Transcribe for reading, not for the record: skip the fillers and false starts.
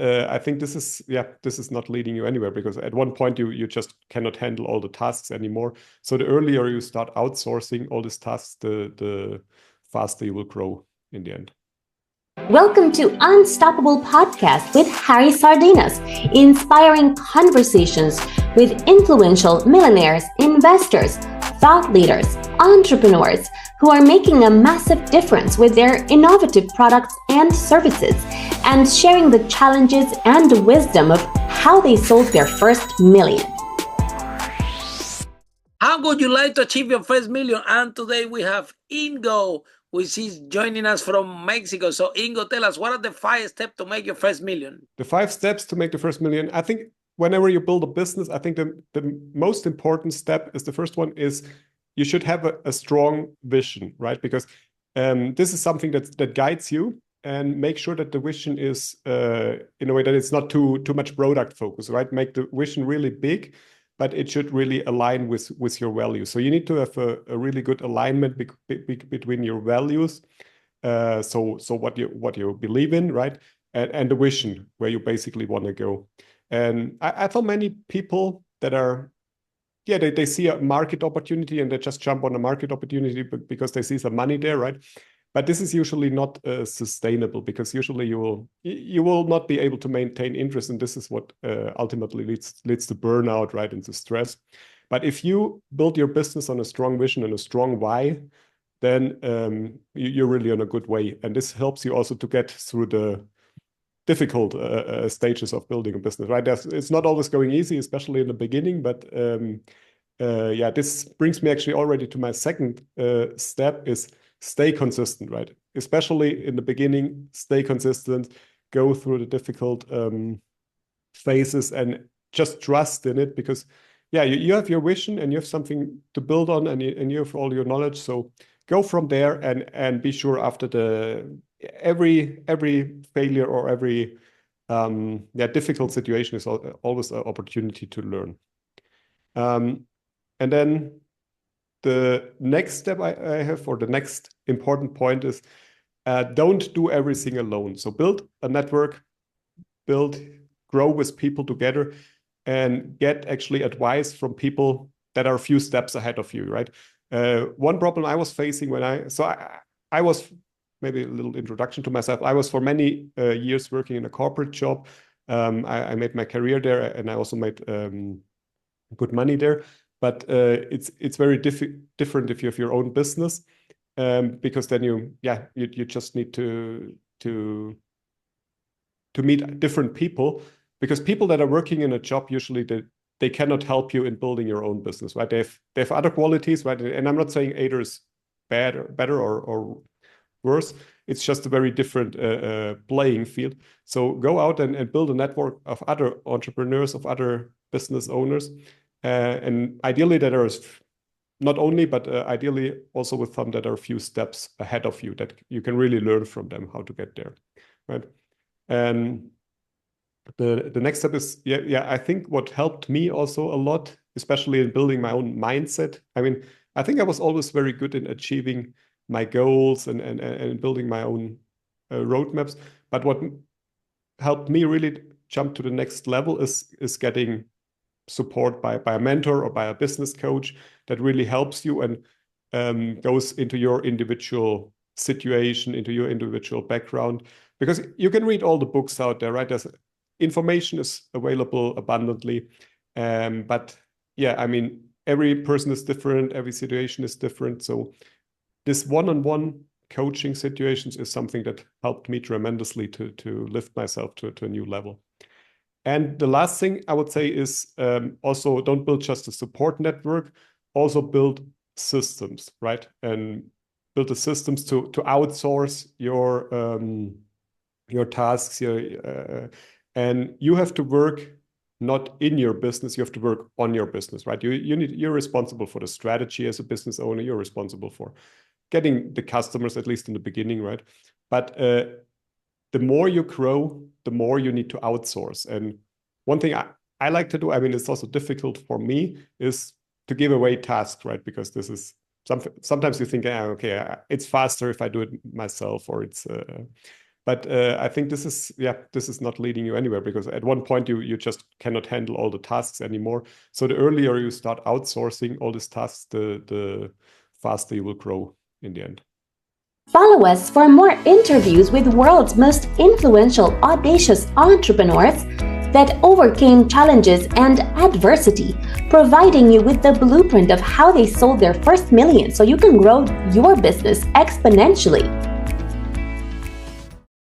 I think this is not leading you anywhere, because at one point you just cannot handle all the tasks anymore. So the earlier you start outsourcing all these tasks, the faster you will grow in the end. Welcome to Unstoppable Podcast with Harry Sardinas, inspiring conversations with influential millionaires, investors, thought leaders, entrepreneurs who are making a massive difference with their innovative products and services, and sharing the challenges and the wisdom of how they sold their first million. How would you like to achieve your first million? And today we have Ingo, which is joining us from Mexico. So Ingo, tell us, what are the 5 steps to make your first million? The 5 steps to make the first million. I think whenever you build a business, I think the most important step is, the first one is, you should have a strong vision, right? Because this is something that guides you, and make sure that the vision is in a way that it's not too much product focus, right? Make the vision really big, but it should really align with your values. So you need to have a really good alignment between your values, so what you believe in, right? And the vision where you basically want to go. And I thought many people that are, they see a market opportunity and they just jump on a market opportunity because they see some money there, right? But this is usually not sustainable, because usually you will not be able to maintain interest, and this is what ultimately leads to burnout, right, and to stress. But if you build your business on a strong vision and a strong why, then you're really on a good way, and this helps you also to get through the difficult stages of building a business, right? It's not always going easy, especially in the beginning, but this brings me actually already to my second step, is stay consistent, right? Especially in the beginning, stay consistent, go through the difficult phases, and just trust in it, because you have your vision and you have something to build on, and you have all your knowledge. So go from there, and be sure after every failure or every difficult situation is always an opportunity to learn. And then the next step I have, or the next important point, is don't do everything alone. So build a network, grow with people together, and get actually advice from people that are a few steps ahead of you, right? One problem I was facing when I was, maybe a little introduction to myself. I was for many years working in a corporate job. I made my career there, and I also made good money there. But it's very different if you have your own business, because then you just need to meet different people, because people that are working in a job, usually they cannot help you in building your own business, right? They have other qualities, right? And I'm not saying either is better or worse. It's just a very different playing field. So go out and build a network of other entrepreneurs, of other business owners, and ideally that are not only, but ideally also with some that are a few steps ahead of you, that you can really learn from them how to get there, right? And the next step is, I think what helped me also a lot, especially in building my own mindset. I mean, I think I was always very good in achieving my goals and building my own roadmaps. But what helped me really jump to the next level is getting support by a mentor or by a business coach that really helps you and goes into your individual situation, into your individual background. Because you can read all the books out there, right? Information is available abundantly. But I mean, every person is different, every situation is different. So this one-on-one coaching situations is something that helped me tremendously to lift myself to a new level. And the last thing I would say is also don't build just a support network, also build systems, right? And build the systems to outsource your tasks, and you have to work not in your business, you have to work on your business, right? You're responsible for the strategy as a business owner, you're responsible for getting the customers, at least in the beginning, right? But the more you grow, the more you need to outsource. And one thing I like to do, I mean, it's also difficult for me, is to give away tasks, right? Because this is sometimes you think, okay, it's faster if I do it myself, or it's But I think this is not leading you anywhere, because at one point you just cannot handle all the tasks anymore. So the earlier you start outsourcing all these tasks, the faster you will grow in the end. Follow us for more interviews with world's most influential, audacious entrepreneurs that overcame challenges and adversity, providing you with the blueprint of how they sold their first million so you can grow your business exponentially.